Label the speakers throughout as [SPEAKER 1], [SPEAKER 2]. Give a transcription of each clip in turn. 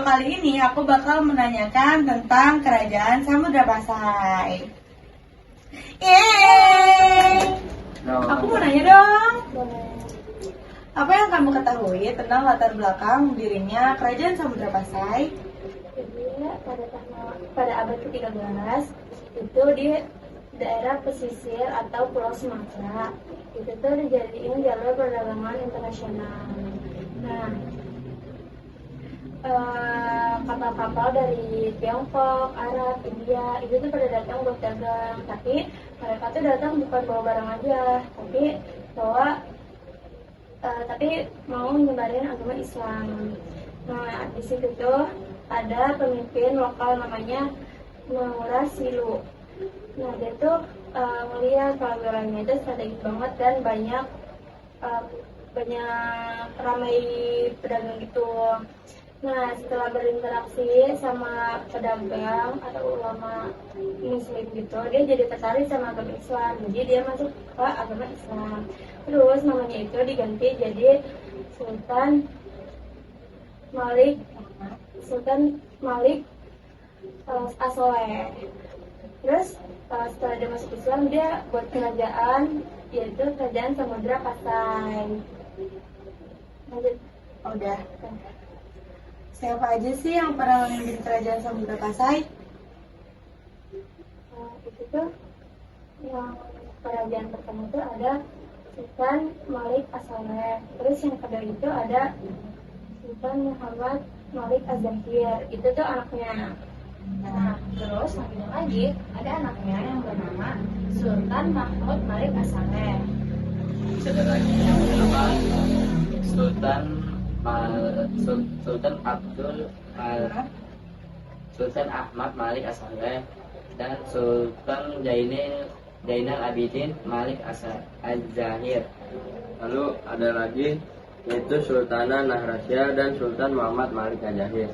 [SPEAKER 1] kali ini aku bakal menanyakan tentang kerajaan Samudra Pasai. Yeay! Aku mau nanya dong. Apa yang kamu ketahui tentang latar belakang dirinya kerajaan Samudra Pasai?
[SPEAKER 2] Jadi pada abad ke-13 itu di daerah pesisir atau Pulau Sumatera itu tuh dijadiin jalur perdagangan internasional. Nah, kapal-kapal dari Tiongkok, Arab, India itu tuh pada datang buat dagang. Tapi mereka tuh datang bukan bawa barang aja, tapi mau nyebarin agama Islam. Nah, di situ tuh ada pemimpin lokal namanya Maura Silu. Nah, dia tuh melihat kalau wilayahnya itu strategis banget dan banyak ramai pedagang gitu. Nah, setelah berinteraksi sama pedagang atau ulama muslim gitu, dia jadi tertarik sama agama Islam. Jadi dia masuk ke agama Islam. Terus namanya itu diganti jadi Sultan Malik As-Soleh. Terus setelah dia masuk Islam, dia buat kerajaan, yaitu kerajaan Samudra Pasai. Lanjut.
[SPEAKER 1] Udah. Siapa aja sih yang pernah memimpin kerajaan Samudra Pasai?
[SPEAKER 2] Itu tuh yang kerajaan pertama itu ada Sultan Malik As-Soleh. Terus yang kedua itu ada Sultan Muhammad Malik Az-Zahir. Itu tuh anaknya.
[SPEAKER 3] Nah, terus lanjut lagi ada anaknya yang bernama Sultan Mahmud Malik As-Saleh.
[SPEAKER 4] Ada lagi yang bernama Sultan Ahmad Malik As-Saleh dan Sultan Zainal Abidin Malik Az-Zahir.
[SPEAKER 5] Lalu ada lagi yaitu Sultanah Nahrasya dan Sultan Muhammad Malik Az-Zahir.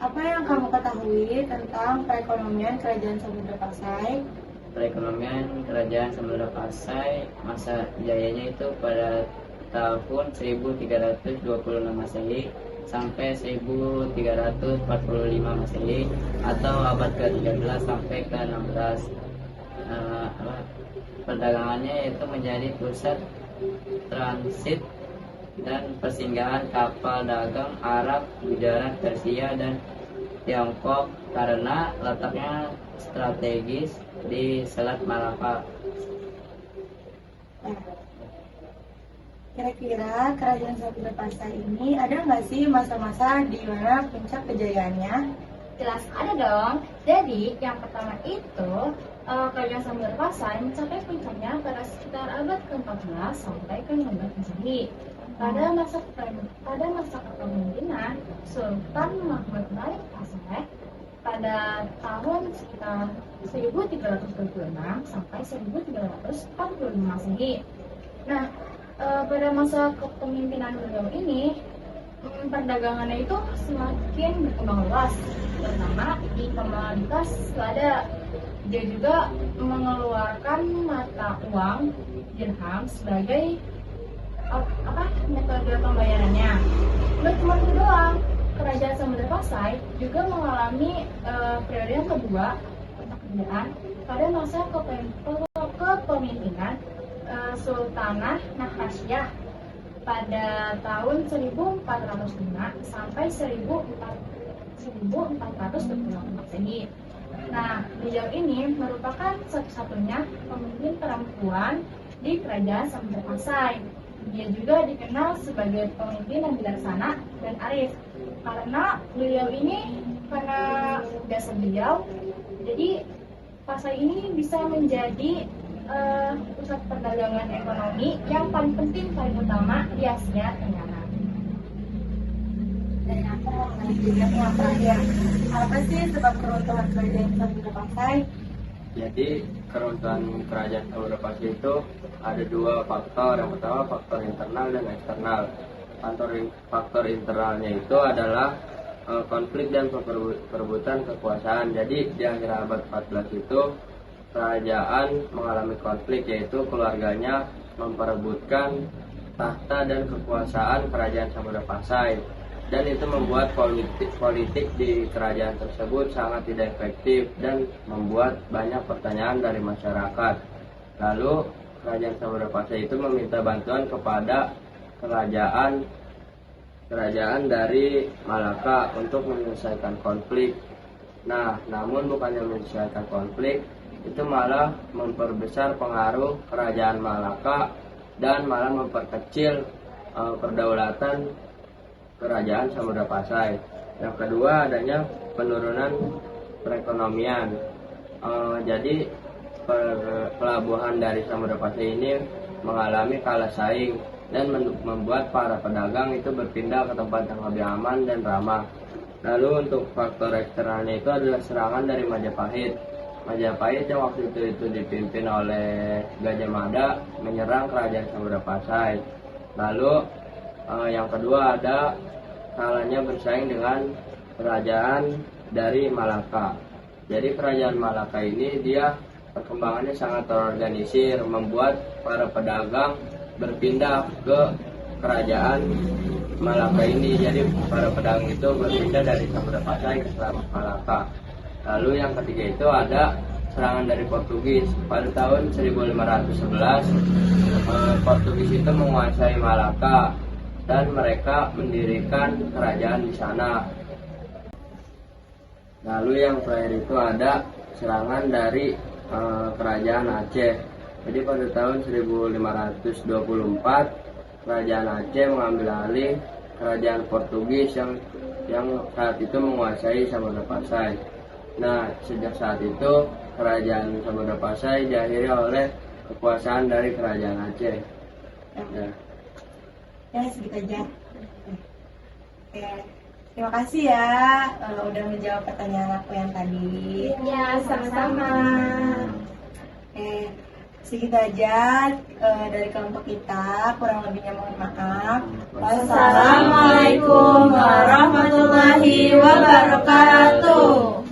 [SPEAKER 1] Apa yang kamu ketahui tentang perekonomian kerajaan Samudra Pasai?
[SPEAKER 4] Perekonomian kerajaan Samudra Pasai masa jayanya itu pada tahun 1326 Masehi sampai 1345 Masehi atau abad ke-13 sampai ke-16. Perdagangannya itu menjadi pusat transit dan persinggahan kapal dagang Arab, Gujarat, Persia, dan Tiongkok karena letaknya strategis di Selat Malaka.
[SPEAKER 1] Kira-kira kerajaan Samudra Pasai ini ada nggak sih masa-masa di mana puncak kejayaannya?
[SPEAKER 3] Jelas ada dong. Jadi yang pertama itu kerajaan Samudra Pasai mencapai puncaknya pada sekitar abad ke-14 sampai ke-16 Masehi. Pada masa kepemimpinan Sultan Mahmud Malik As-Saleh pada tahun sekitar 1326 sampai 1345 Masehi. Nah, pada masa kepemimpinan beliau ini perdagangannya itu semakin berkembang luas, terutama di komoditas lada. Dia juga mengeluarkan mata uang dirham sebagai metode pembayarannya. Bukan cuma itu doang, kerajaan Samudra Pasai juga mengalami periode yang kedua untuk kerajaan pada masa kepemimpinan Sultanah Nahrasya pada tahun 1405 sampai 1420 Masehi. Nah, beliau ini merupakan satu-satunya pemimpin perempuan di kerajaan Samudra Pasai. Dia juga dikenal sebagai pemimpin yang bijaksana dan arif karena jasa beliau, jadi Pasai ini bisa menjadi pusat perdagangan ekonomi yang paling penting, paling utama di Asia Tenggara.
[SPEAKER 1] Dan aku mau menanyakan yang terakhir, apa sih sebab keruntuhan kerajaan Samudra Pasai?
[SPEAKER 5] Jadi keruntuhan kerajaan Samudra Pasai itu ada dua faktor. Yang pertama faktor internal dan eksternal. Faktor internalnya itu adalah konflik dan perebutan kekuasaan. Jadi di akhir abad 14 itu kerajaan mengalami konflik, yaitu keluarganya memperebutkan tahta dan kekuasaan kerajaan Samudra Pasai. dan itu membuat politik di kerajaan tersebut sangat tidak efektif dan membuat banyak pertanyaan dari masyarakat. Lalu kerajaan Samudra Pasai itu meminta bantuan kepada kerajaan dari Malaka untuk menyelesaikan konflik. Nah, namun bukannya menyelesaikan konflik, itu malah memperbesar pengaruh kerajaan Malaka dan malah memperkecil perdaulatan kerajaan Samudra Pasai. Yang kedua, adanya penurunan perekonomian. Jadi pelabuhan dari Samudra Pasai ini mengalami kalah saing dan membuat para pedagang itu berpindah ke tempat yang lebih aman dan ramah. Lalu untuk faktor eksternalnya itu adalah serangan dari Majapahit. Majapahit yang waktu itu dipimpin oleh Gajah Mada menyerang kerajaan Samudra Pasai. Lalu yang kedua ada kalahnya bersaing dengan kerajaan dari Malaka. Jadi kerajaan Malaka ini dia perkembangannya sangat terorganisir, membuat para pedagang berpindah ke kerajaan Malaka ini. Jadi para pedagang itu berpindah dari Samudra Pasai ke Malaka. Lalu yang ketiga itu ada serangan dari Portugis. Pada tahun 1511 Portugis itu menguasai Malaka dan mereka mendirikan kerajaan di sana. Lalu yang terakhir itu ada serangan dari kerajaan Aceh. Jadi pada tahun 1524 kerajaan Aceh mengambil alih kerajaan Portugis yang saat itu menguasai Samudra Pasai. Nah, sejak saat itu kerajaan Samudra Pasai diakhiri oleh kekuasaan dari kerajaan Aceh.
[SPEAKER 1] Ya, segitu aja. Oke. Terima kasih ya udah menjawab pertanyaan aku yang tadi.
[SPEAKER 2] Ya, sama-sama.
[SPEAKER 1] Segitu aja dari kelompok kita. Kurang lebihnya mohon maaf.
[SPEAKER 2] Wassalamualaikum warahmatullahi wabarakatuh.